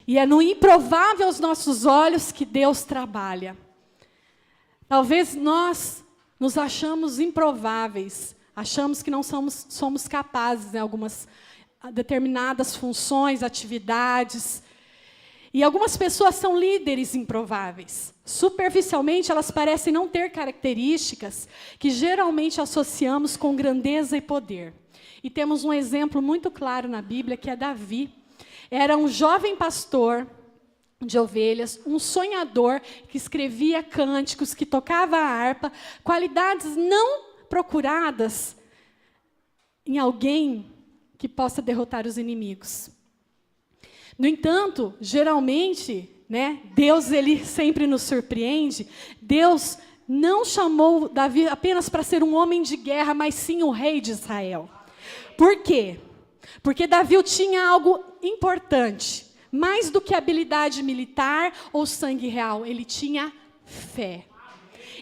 E é no improvável aos nossos olhos que Deus trabalha. Talvez nós nos achamos improváveis, achamos que não somos capazes em algumas determinadas funções, atividades. E algumas pessoas são líderes improváveis. Superficialmente, elas parecem não ter características que geralmente associamos com grandeza e poder. E temos um exemplo muito claro na Bíblia, que é Davi. Era um jovem pastor de ovelhas, um sonhador que escrevia cânticos, que tocava a harpa, qualidades não procuradas em alguém que possa derrotar os inimigos. No entanto, geralmente, Deus ele sempre nos surpreende. Deus não chamou Davi apenas para ser um homem de guerra, mas sim o rei de Israel. Por quê? Porque Davi tinha algo importante. Mais do que habilidade militar ou sangue real, ele tinha fé.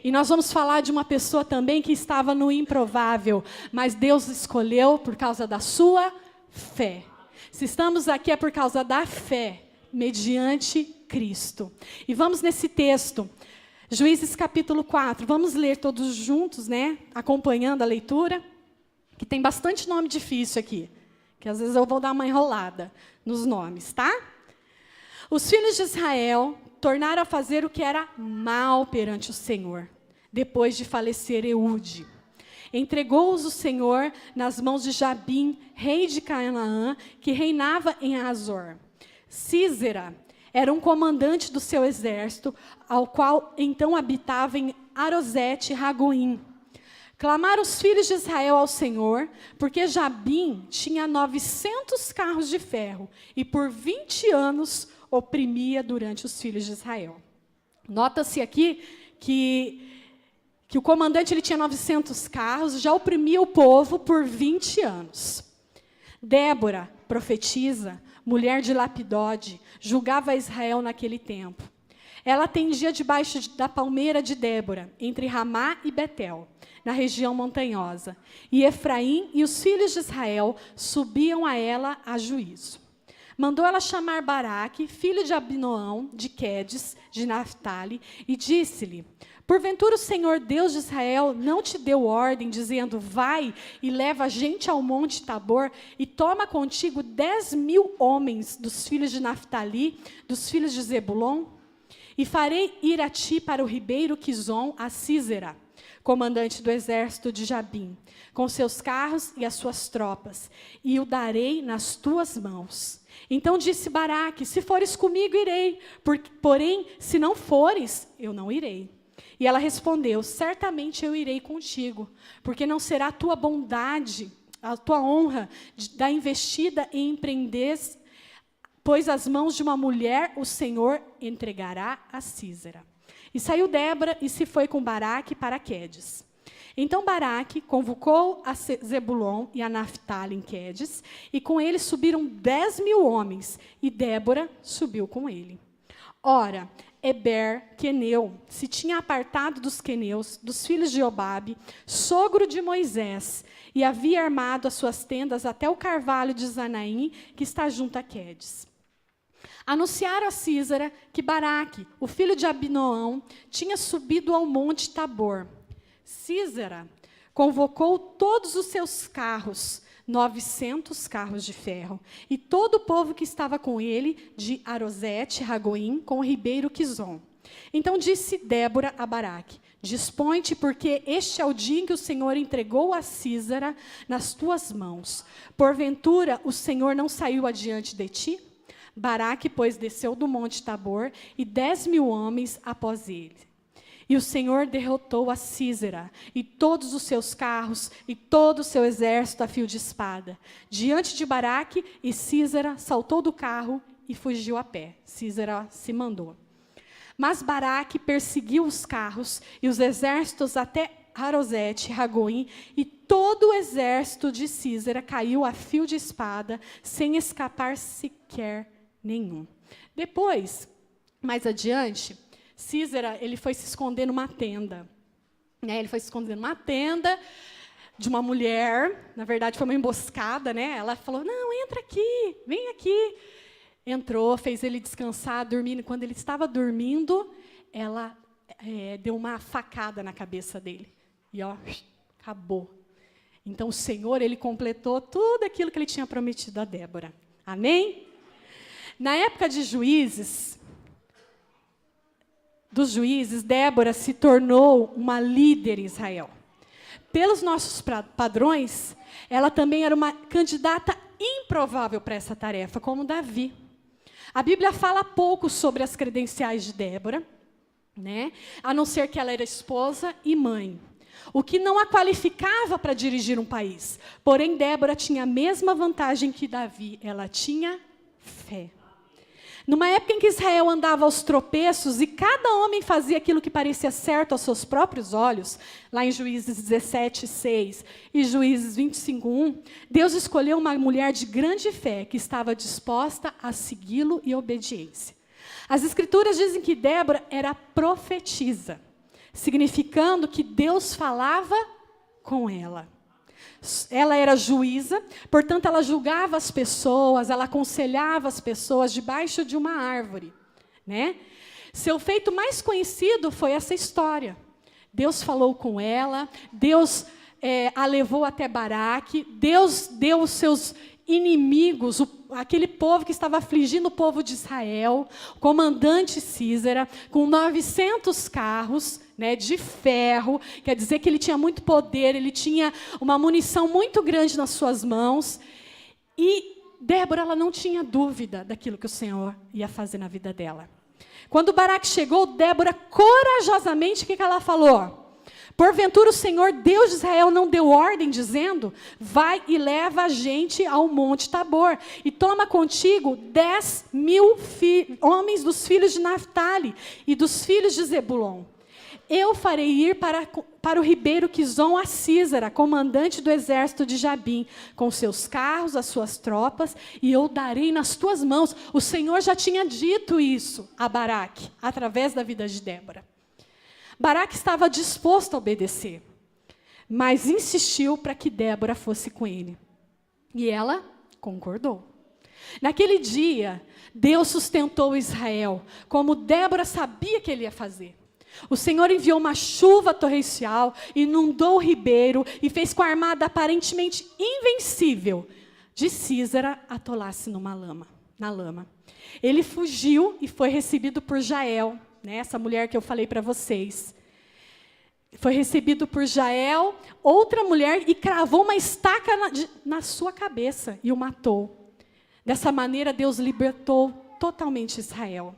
E nós vamos falar de uma pessoa também que estava no improvável, mas Deus escolheu por causa da sua fé. Se estamos aqui é por causa da fé, mediante Cristo. E vamos nesse texto, Juízes capítulo 4, vamos ler todos juntos, acompanhando a leitura, que tem bastante nome difícil aqui, que às vezes eu vou dar uma enrolada nos nomes, tá? Os filhos de Israel tornaram a fazer o que era mal perante o Senhor, depois de falecer Eude. Entregou-os o Senhor nas mãos de Jabim, rei de Canaã, que reinava em Azor. Sísera era um comandante do seu exército, ao qual então habitava em Arosete-Ragoim. Clamaram os filhos de Israel ao Senhor, porque Jabim tinha 900 carros de ferro, e por 20 anos oprimia durante os filhos de Israel. Nota-se aqui que o comandante ele tinha 900 carros, já oprimia o povo por 20 anos. Débora, profetisa, mulher de Lapidode, julgava Israel naquele tempo. Ela atendia debaixo da palmeira de Débora, entre Ramá e Betel, na região montanhosa. E Efraim e os filhos de Israel subiam a ela a juízo. Mandou ela chamar Baraque, filho de Abinoão, de Quedes, de Naphtali, e disse-lhe: porventura o Senhor Deus de Israel não te deu ordem, dizendo, vai e leva gente ao monte Tabor, e toma contigo 10.000 homens dos filhos de Naphtali, dos filhos de Zebulon? E farei ir a ti para o ribeiro Quizon, a Sísera, comandante do exército de Jabim, com seus carros e as suas tropas, e o darei nas tuas mãos. Então disse Baraque: se fores comigo, irei, porém, se não fores, eu não irei. E ela respondeu: certamente eu irei contigo, porque não será a tua bondade, a tua honra da investida em empreendes, pois as mãos de uma mulher o Senhor entregará a Sísera. E saiu Débora e se foi com Baraque para Quedes. Então Baraque convocou a Zebulon e a Naphtali em Quedes, e com ele subiram 10.000 homens, e Débora subiu com ele. Ora, Eber, queneu, se tinha apartado dos queneus, dos filhos de Obabe, sogro de Moisés, e havia armado as suas tendas até o carvalho de Zanaim, que está junto a Quedes. Anunciaram a Sísera que Baraque, o filho de Abinoão, tinha subido ao monte Tabor. Sísera convocou todos os seus carros, 900 carros de ferro, e todo o povo que estava com ele, de Arosete-Ragoim, com o ribeiro Quizon. Então disse Débora a Baraque: dispõe-te, porque este é o dia em que o Senhor entregou a Sísera nas tuas mãos. Porventura, o Senhor não saiu adiante de ti? Baraque, pois, desceu do monte Tabor, e 10.000 homens após ele. E o Senhor derrotou a Sísera, e todos os seus carros, e todo o seu exército a fio de espada. Diante de Baraque, e Sísera saltou do carro e fugiu a pé. Sísera se mandou. Mas Baraque perseguiu os carros e os exércitos até Arosete-Ragoim, e todo o exército de Sísera caiu a fio de espada, sem escapar sequer nenhum. Depois, mais adiante, Sísera, ele foi se esconder numa tenda. Ele foi se esconder numa tenda de uma mulher. Na verdade, foi uma emboscada. Ela falou: não, entra aqui, vem aqui. entrou, fez ele descansar, dormindo. Quando ele estava dormindo, ela deu uma facada na cabeça dele. E acabou. Então, o Senhor, ele completou tudo aquilo que ele tinha prometido a Débora. Amém? Na época dos juízes, Débora se tornou uma líder em Israel. Pelos nossos padrões, ela também era uma candidata improvável para essa tarefa, como Davi. A Bíblia fala pouco sobre as credenciais de Débora, né? A não ser que ela era esposa e mãe, o que não a qualificava para dirigir um país. Porém, Débora tinha a mesma vantagem que Davi, ela tinha fé. Numa época em que Israel andava aos tropeços e cada homem fazia aquilo que parecia certo aos seus próprios olhos, lá em Juízes 17:6 e Juízes 25:1, Deus escolheu uma mulher de grande fé que estava disposta a segui-lo e obediência. As Escrituras dizem que Débora era profetisa, significando que Deus falava com ela. Ela era juíza, portanto, ela julgava as pessoas, ela aconselhava as pessoas debaixo de uma árvore, né? Seu feito mais conhecido foi essa história. Deus falou com ela, Deus a levou até Baraque, Deus deu os seus inimigos, aquele povo que estava afligindo o povo de Israel, o comandante Císera, com 900 carros, né, de ferro, quer dizer que ele tinha muito poder, ele tinha uma munição muito grande nas suas mãos. E Débora, ela não tinha dúvida daquilo que o Senhor ia fazer na vida dela. Quando Baraque chegou, Débora, corajosamente, o que ela falou? Porventura o Senhor, Deus de Israel, não deu ordem, dizendo, vai e leva a gente ao Monte Tabor, e toma contigo 10.000 homens dos filhos de Naftali e dos filhos de Zebulon. Eu farei ir para o ribeiro Quizon a Císara, comandante do exército de Jabim, com seus carros, as suas tropas, e eu darei nas tuas mãos. O Senhor já tinha dito isso a Baraque, através da vida de Débora. Baraque estava disposto a obedecer, mas insistiu para que Débora fosse com ele. E ela concordou. Naquele dia, Deus sustentou Israel, como Débora sabia que ele ia fazer. O Senhor enviou uma chuva torrencial, inundou o ribeiro e fez com a armada aparentemente invencível de Císara atolar-se na lama. Ele fugiu e foi recebido por Jael, né, essa mulher que eu falei para vocês. Foi recebido por Jael, outra mulher, e cravou uma estaca na sua cabeça e o matou. Dessa maneira, Deus libertou totalmente Israel.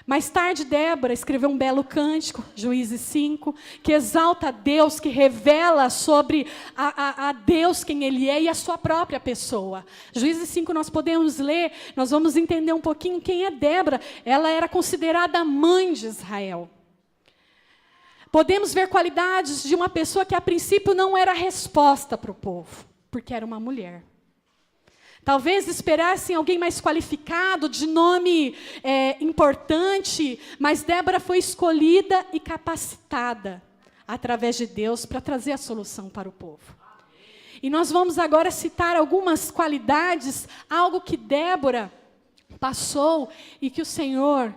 Mais tarde, Débora escreveu um belo cântico, Juízes 5, que exalta a Deus, que revela sobre a Deus quem Ele é e a sua própria pessoa. Juízes 5 nós podemos ler, nós vamos entender um pouquinho quem é Débora. Ela era considerada a mãe de Israel. Podemos ver qualidades de uma pessoa que a princípio não era resposta para o povo, porque era uma mulher. Talvez esperassem alguém mais qualificado, de nome importante, mas Débora foi escolhida e capacitada através de Deus para trazer a solução para o povo. E nós vamos agora citar algumas qualidades, algo que Débora passou e que o Senhor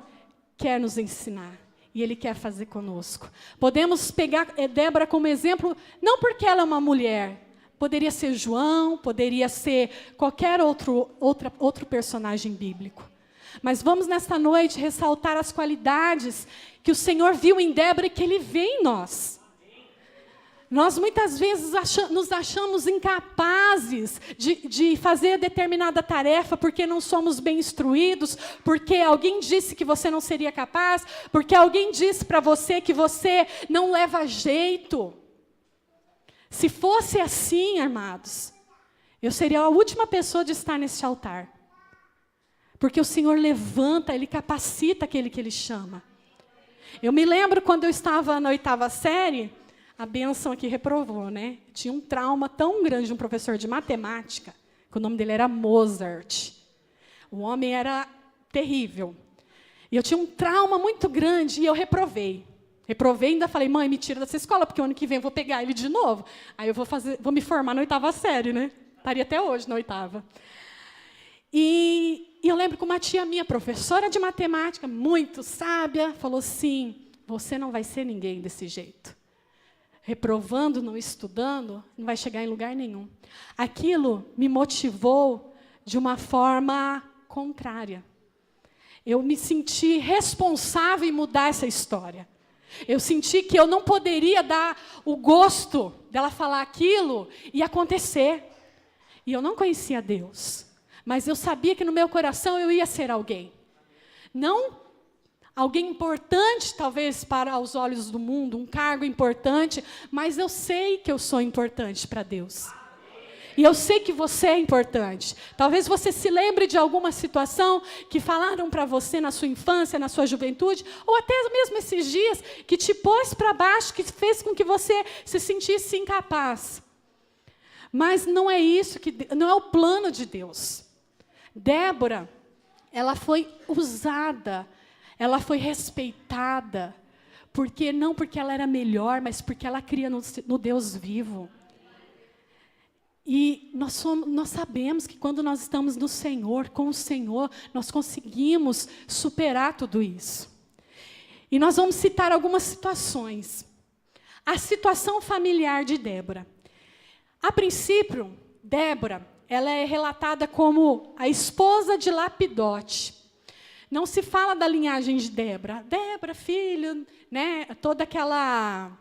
quer nos ensinar. E Ele quer fazer conosco. Podemos pegar Débora como exemplo, não porque ela é uma mulher. Poderia ser João, poderia ser qualquer outro personagem bíblico. Mas vamos nesta noite ressaltar as qualidades que o Senhor viu em Débora e que Ele vê em nós. Nós muitas vezes nos achamos incapazes de fazer determinada tarefa porque não somos bem instruídos, porque alguém disse que você não seria capaz, porque alguém disse para você que você não leva jeito. Se fosse assim, amados, eu seria a última pessoa de estar nesse altar. Porque o Senhor levanta, Ele capacita aquele que Ele chama. Eu me lembro quando eu estava na 8ª série, a bênção aqui reprovou, né? Tinha um trauma tão grande de um professor de matemática, que o nome dele era Mozart. O homem era terrível. E eu tinha um trauma muito grande e eu reprovei. Reprovei e ainda falei, mãe, me tira dessa escola, porque o ano que vem eu vou pegar ele de novo. Aí eu vou me formar na 8ª série, né? Estaria até hoje na 8ª. E E eu lembro que uma tia minha, professora de matemática, muito sábia, falou assim: você não vai ser ninguém desse jeito. Reprovando, não estudando, não vai chegar em lugar nenhum. Aquilo me motivou de uma forma contrária. Eu me senti responsável em mudar essa história. Eu senti que eu não poderia dar o gosto dela falar aquilo e acontecer. E eu não conhecia Deus, mas eu sabia que no meu coração eu ia ser alguém. Não alguém importante, talvez, para os olhos do mundo, um cargo importante, mas eu sei que eu sou importante para Deus. E eu sei que você é importante. Talvez você se lembre de alguma situação que falaram para você na sua infância, na sua juventude, ou até mesmo esses dias, que te pôs para baixo, que fez com que você se sentisse incapaz. Mas não é isso, não é o plano de Deus. Débora, ela foi usada, ela foi respeitada, não porque ela era melhor, mas porque ela cria no Deus vivo. E nós sabemos que quando nós estamos no Senhor, com o Senhor, nós conseguimos superar tudo isso. E nós vamos citar algumas situações. A situação familiar de Débora. A princípio, Débora, ela é relatada como a esposa de Lapidote. Não se fala da linhagem de Débora. Débora, filho, né? Toda aquela...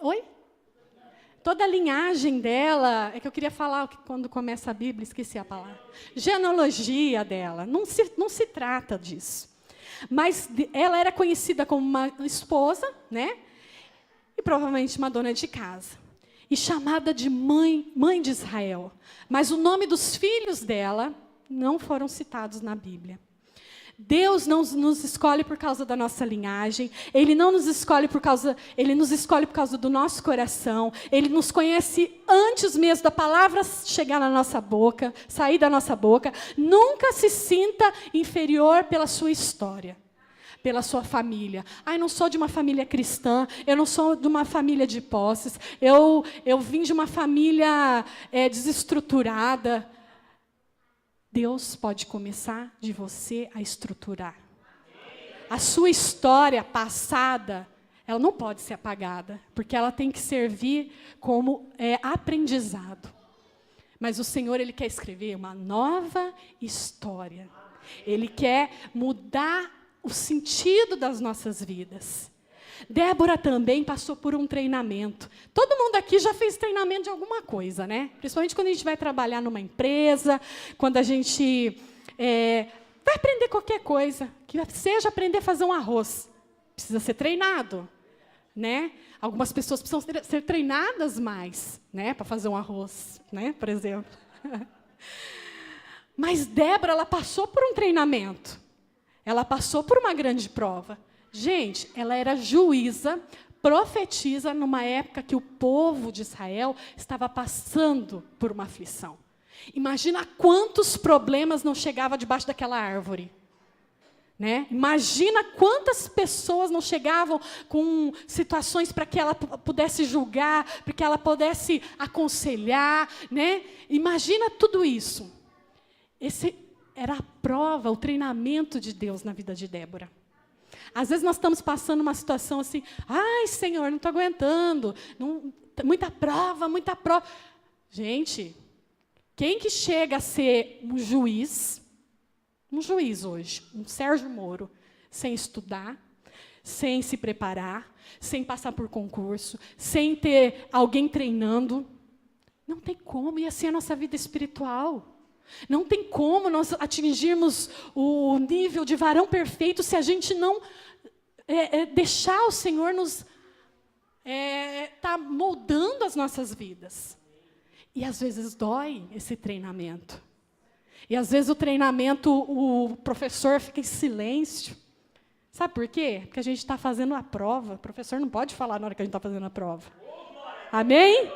Oi? Toda a linhagem dela... É que eu queria falar quando começa a Bíblia, esqueci a palavra. Genealogia dela. Não se trata disso. Mas ela era conhecida como uma esposa, né? E provavelmente uma dona de casa. E chamada de mãe de Israel. Mas o nome dos filhos dela não foram citados na Bíblia. Deus não nos escolhe por causa da nossa linhagem. Ele não nos escolhe Ele nos escolhe por causa do nosso coração. Ele nos conhece antes mesmo da palavra chegar na nossa boca, sair da nossa boca. Nunca se sinta inferior pela sua história, pela sua família. Eu não sou de uma família cristã, eu não sou de uma família de posses, eu vim de uma família desestruturada. Deus pode começar de você a estruturar. A sua história passada, ela não pode ser apagada, porque ela tem que servir como aprendizado. Mas o Senhor, Ele quer escrever uma nova história. Ele quer mudar o sentido das nossas vidas. Débora também passou por um treinamento. Todo mundo aqui já fez treinamento de alguma coisa, né? Principalmente quando a gente vai trabalhar numa empresa, quando a gente vai aprender qualquer coisa, que seja aprender a fazer um arroz. Precisa ser treinado, né? Algumas pessoas precisam ser treinadas mais, né? Para fazer um arroz, né? Por exemplo. Mas Débora, ela passou por um treinamento. Ela passou por uma grande prova. Gente, ela era juíza, profetiza numa época que o povo de Israel estava passando por uma aflição. Imagina quantos problemas não chegavam debaixo daquela árvore. Né? Imagina quantas pessoas não chegavam com situações para que ela pudesse julgar, para que ela pudesse aconselhar. Né? Imagina tudo isso. Esse era a prova, o treinamento de Deus na vida de Débora. Às vezes nós estamos passando uma situação assim, ai, Senhor, não estou aguentando, muita prova, muita prova. Gente, quem que chega a ser um juiz hoje, um Sérgio Moro, sem estudar, sem se preparar, sem passar por concurso, sem ter alguém treinando, não tem como, e assim é a nossa vida espiritual. Não tem como nós atingirmos o nível de varão perfeito se a gente não deixar o Senhor nos tá moldando as nossas vidas. E às vezes dói esse treinamento. E às vezes o treinamento, o professor fica em silêncio. Sabe por quê? Porque a gente está fazendo a prova. O professor não pode falar na hora que a gente está fazendo a prova. Amém?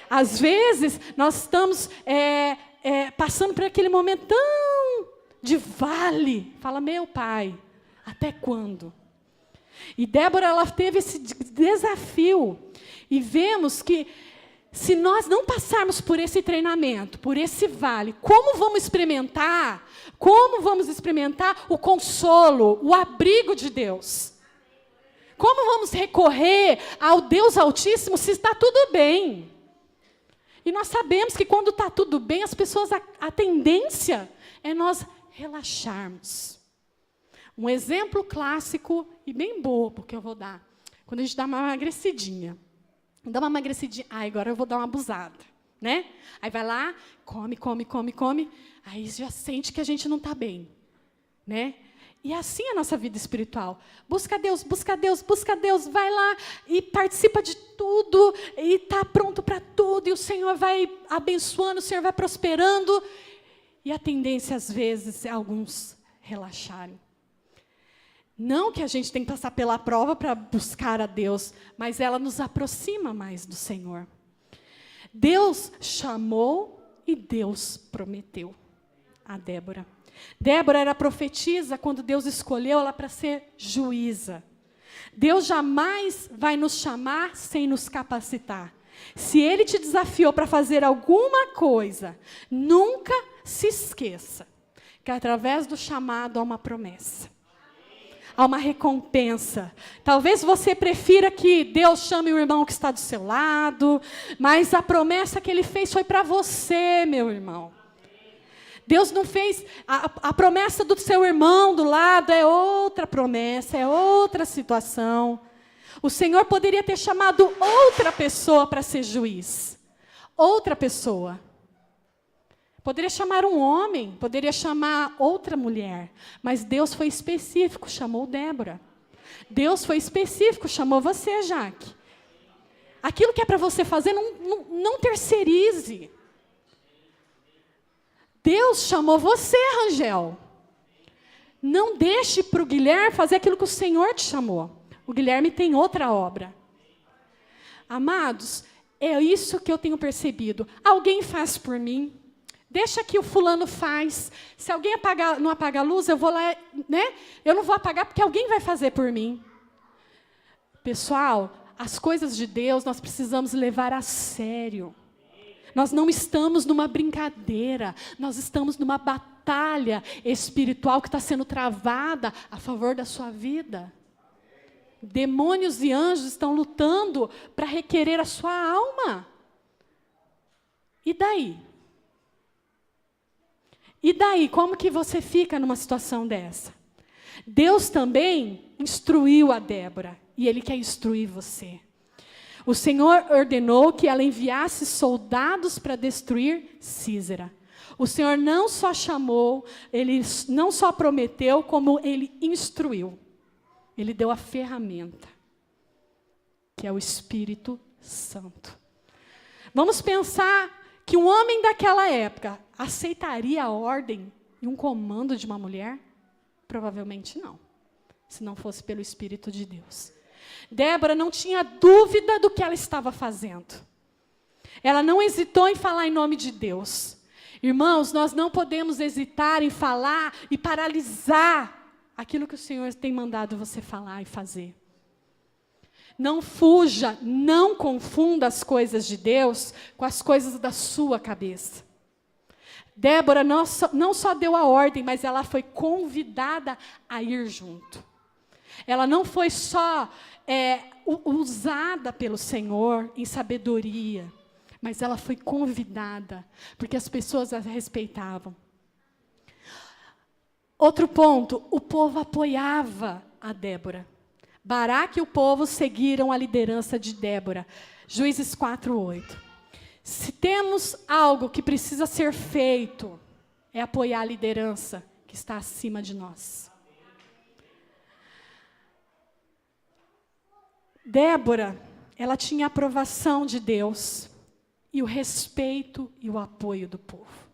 Às vezes nós estamos passando por aquele momento tão de vale. Fala, meu pai, até quando? E Débora, ela teve esse desafio. E vemos que Se nós não passarmos por esse treinamento, por esse vale, como vamos experimentar o consolo, o abrigo de Deus? Como vamos recorrer ao Deus Altíssimo se está tudo bem? E nós sabemos que quando está tudo bem, as pessoas, a tendência é nós relaxarmos. Um exemplo clássico e bem bobo que eu vou dar, quando a gente dá uma emagrecidinha. Dá uma emagrecidinha, agora eu vou dar uma abusada, né? Aí vai lá, come, aí já sente que a gente não está bem, né? E assim é a nossa vida espiritual. Busca Deus, vai lá e participa de tudo, e está pronto para tudo, e o Senhor vai abençoando, o Senhor vai prosperando, e a tendência, às vezes, é alguns relaxarem. Não que a gente tem que passar pela prova para buscar a Deus, mas ela nos aproxima mais do Senhor. Deus chamou e Deus prometeu a Débora. Débora era profetisa quando Deus escolheu ela para ser juíza. Deus jamais vai nos chamar sem nos capacitar. Se Ele te desafiou para fazer alguma coisa, nunca se esqueça que através do chamado há uma promessa. Há uma recompensa. Talvez você prefira que Deus chame o irmão que está do seu lado, mas a promessa que Ele fez foi para você, meu irmão. Deus não fez... A promessa do seu irmão do lado é outra promessa, é outra situação. O Senhor poderia ter chamado outra pessoa para ser juiz. Outra pessoa. Poderia chamar um homem, poderia chamar outra mulher, mas Deus foi específico, chamou Débora. Deus foi específico, chamou você, Jaque. Aquilo que é para você fazer, não terceirize. Deus chamou você, Rangel. Não deixe para o Guilherme fazer aquilo que o Senhor te chamou. O Guilherme tem outra obra. Amados, é isso que eu tenho percebido. Alguém faz por mim. Deixa que o fulano faz. Se alguém não apagar a luz, eu vou lá, né? Eu não vou apagar porque alguém vai fazer por mim. Pessoal, as coisas de Deus nós precisamos levar a sério. Nós não estamos numa brincadeira. Nós estamos numa batalha espiritual que está sendo travada a favor da sua vida. Demônios e anjos estão lutando para requerer a sua alma. E daí? E daí, como que você fica numa situação dessa? Deus também instruiu a Débora, e Ele quer instruir você. O Senhor ordenou que ela enviasse soldados para destruir Sísera. O Senhor não só chamou, Ele não só prometeu, como Ele instruiu. Ele deu a ferramenta, que é o Espírito Santo. Vamos pensar que um homem daquela época aceitaria a ordem e um comando de uma mulher? Provavelmente não, se não fosse pelo Espírito de Deus. Débora não tinha dúvida do que ela estava fazendo. Ela não hesitou em falar em nome de Deus. Irmãos, nós não podemos hesitar em falar e paralisar aquilo que o Senhor tem mandado você falar e fazer. Não fuja, não confunda as coisas de Deus com as coisas da sua cabeça. Débora não só deu a ordem, mas ela foi convidada a ir junto. Ela não foi só usada pelo Senhor em sabedoria, mas ela foi convidada, porque as pessoas a respeitavam. Outro ponto, o povo apoiava a Débora. Baraque e o povo seguiram a liderança de Débora. Juízes 4:8. Se temos algo que precisa ser feito, é apoiar a liderança que está acima de nós. Débora, ela tinha a aprovação de Deus e o respeito e o apoio do povo.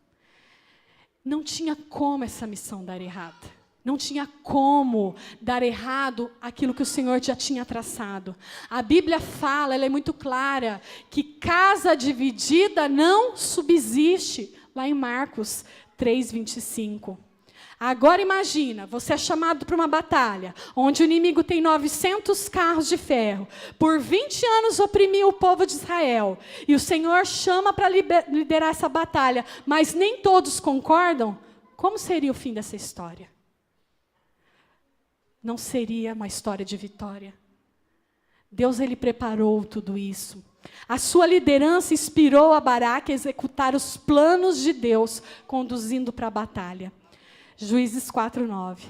Não tinha como essa missão dar errado. Não tinha como dar errado aquilo que o Senhor já tinha traçado. A Bíblia fala, ela é muito clara, que casa dividida não subsiste, lá em Marcos 3:25. Agora imagina, você é chamado para uma batalha, onde o inimigo tem 900 carros de ferro, por 20 anos oprimiu o povo de Israel, e o Senhor chama para liderar essa batalha, mas nem todos concordam. Como seria o fim dessa história? Não seria uma história de vitória. Deus, Ele preparou tudo isso. A sua liderança inspirou a Baraque a executar os planos de Deus, conduzindo para a batalha. Juízes 4:9.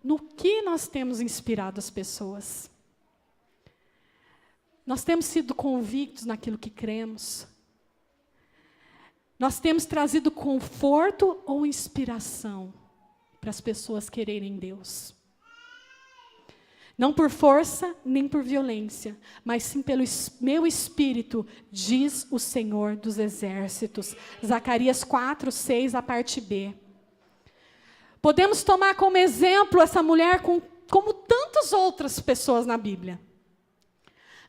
No que nós temos inspirado as pessoas? Nós temos sido convictos naquilo que cremos? Nós temos trazido conforto ou inspiração para as pessoas quererem Deus? Não por força, nem por violência, mas sim pelo meu espírito, diz o Senhor dos Exércitos. Zacarias 4:6, a parte B. Podemos tomar como exemplo essa mulher como tantas outras pessoas na Bíblia.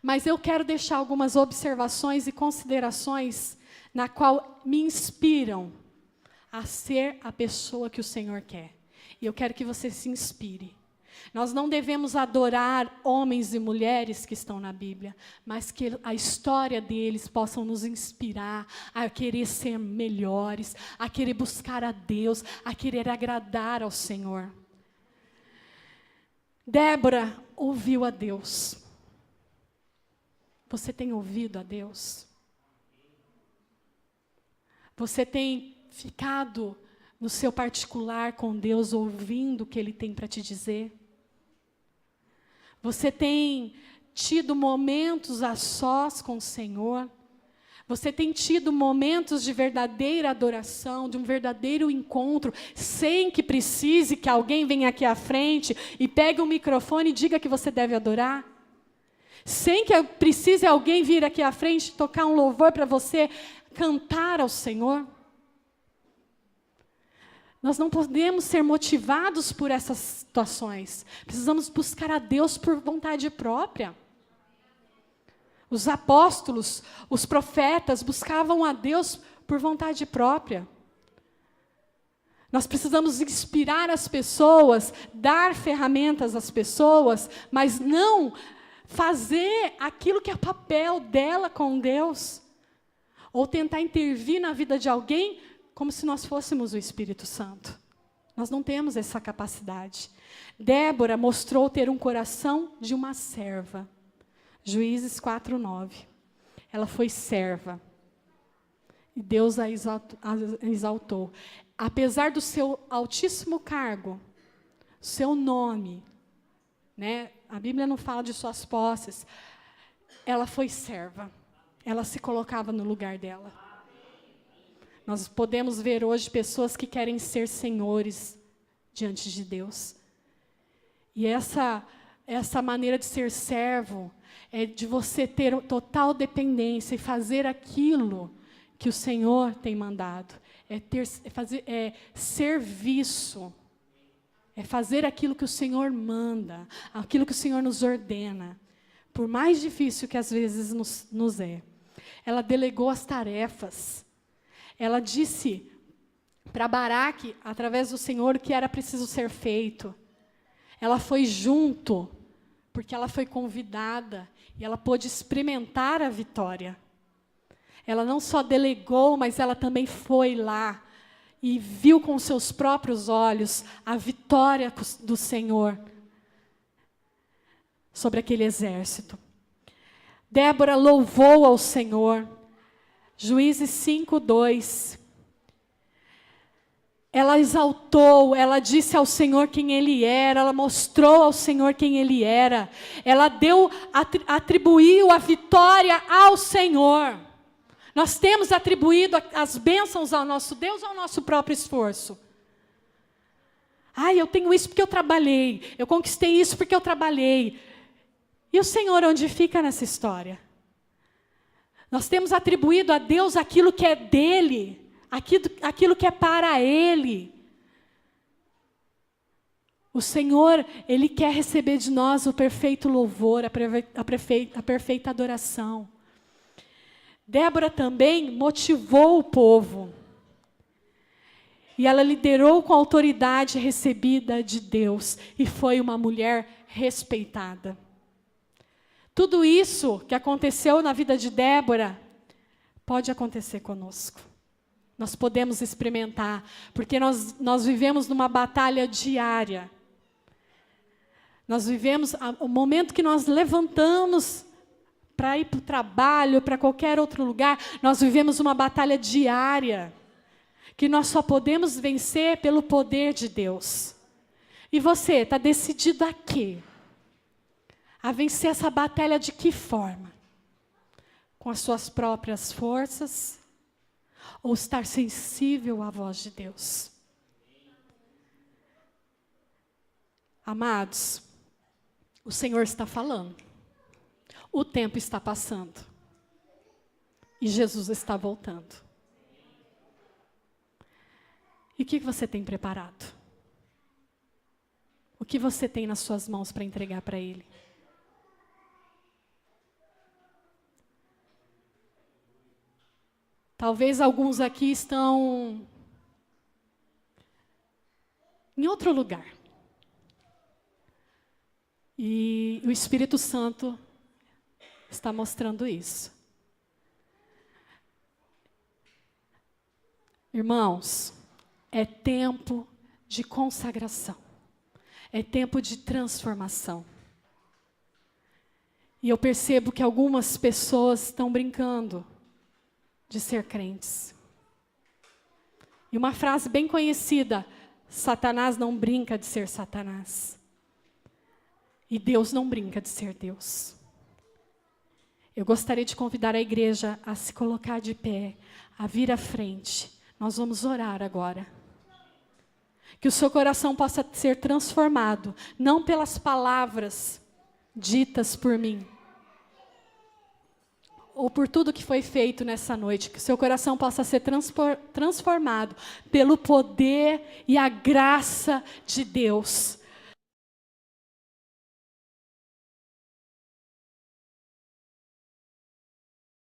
Mas eu quero deixar algumas observações e considerações na qual me inspiram a ser a pessoa que o Senhor quer. E eu quero que você se inspire. Nós não devemos adorar homens e mulheres que estão na Bíblia, mas que a história deles possam nos inspirar a querer ser melhores, a querer buscar a Deus, a querer agradar ao Senhor. Débora ouviu a Deus. Você tem ouvido a Deus? Você tem ficado no seu particular com Deus, ouvindo o que Ele tem para te dizer? Você tem tido momentos a sós com o Senhor? Você tem tido momentos de verdadeira adoração, de um verdadeiro encontro, sem que precise que alguém venha aqui à frente e pegue um microfone e diga que você deve adorar? Sem que precise alguém vir aqui à frente e tocar um louvor para você cantar ao Senhor? Nós não podemos ser motivados por essas situações. Precisamos buscar a Deus por vontade própria. Os apóstolos, os profetas buscavam a Deus por vontade própria. Nós precisamos inspirar as pessoas, dar ferramentas às pessoas, mas não fazer aquilo que é papel dela com Deus. Ou tentar intervir na vida de alguém como se nós fôssemos o Espírito Santo. Nós não temos essa capacidade. Débora mostrou ter um coração de uma serva. Juízes 4:9. Ela foi serva. E Deus a exaltou. Apesar do seu altíssimo cargo, seu nome, né? A Bíblia não fala de suas posses. Ela foi serva. Ela se colocava no lugar dela. Nós podemos ver hoje pessoas que querem ser senhores diante de Deus. E essa maneira de ser servo é de você ter total dependência e fazer aquilo que o Senhor tem mandado. É serviço. É fazer aquilo que o Senhor manda, aquilo que o Senhor nos ordena. Por mais difícil que às vezes nos é. Ela delegou as tarefas. Ela disse para Baraque, através do Senhor, o que era preciso ser feito. Ela foi junto, porque ela foi convidada, e ela pôde experimentar a vitória. Ela não só delegou, mas ela também foi lá, e viu com seus próprios olhos a vitória do Senhor sobre aquele exército. Débora louvou ao Senhor. Juízes 5:2. Ela exaltou, ela disse ao Senhor quem Ele era, ela mostrou ao Senhor quem Ele era. Ela atribuiu a vitória ao Senhor. Nós temos atribuído as bênçãos ao nosso Deus ou ao nosso próprio esforço? Eu tenho isso porque eu trabalhei, eu conquistei isso porque eu trabalhei. E o Senhor onde fica nessa história? Nós temos atribuído a Deus aquilo que é dele, aquilo que é para Ele. O Senhor, Ele quer receber de nós o perfeito louvor, a perfeita adoração. Débora também motivou o povo. E ela liderou com a autoridade recebida de Deus. E foi uma mulher respeitada. Tudo isso que aconteceu na vida de Débora, pode acontecer conosco. Nós podemos experimentar, porque nós vivemos numa batalha diária. Nós vivemos, o momento que nós levantamos para ir para o trabalho, para qualquer outro lugar, nós vivemos uma batalha diária, que nós só podemos vencer pelo poder de Deus. E você, está decidido a quê? A vencer essa batalha de que forma? Com as suas próprias forças? Ou estar sensível à voz de Deus? Amados, o Senhor está falando. O tempo está passando. E Jesus está voltando. E o que você tem preparado? O que você tem nas suas mãos para entregar para Ele? Talvez alguns aqui estão em outro lugar. E o Espírito Santo está mostrando isso. Irmãos, é tempo de consagração. É tempo de transformação. E eu percebo que algumas pessoas estão brincando de ser crentes. E uma frase bem conhecida: Satanás não brinca de ser Satanás. E Deus não brinca de ser Deus. Eu gostaria de convidar a igreja a se colocar de pé, a vir à frente. Nós vamos orar agora. Que o seu coração possa ser transformado, não pelas palavras ditas por mim, ou por tudo que foi feito nessa noite. Que o seu coração possa ser transformado pelo poder e a graça de Deus.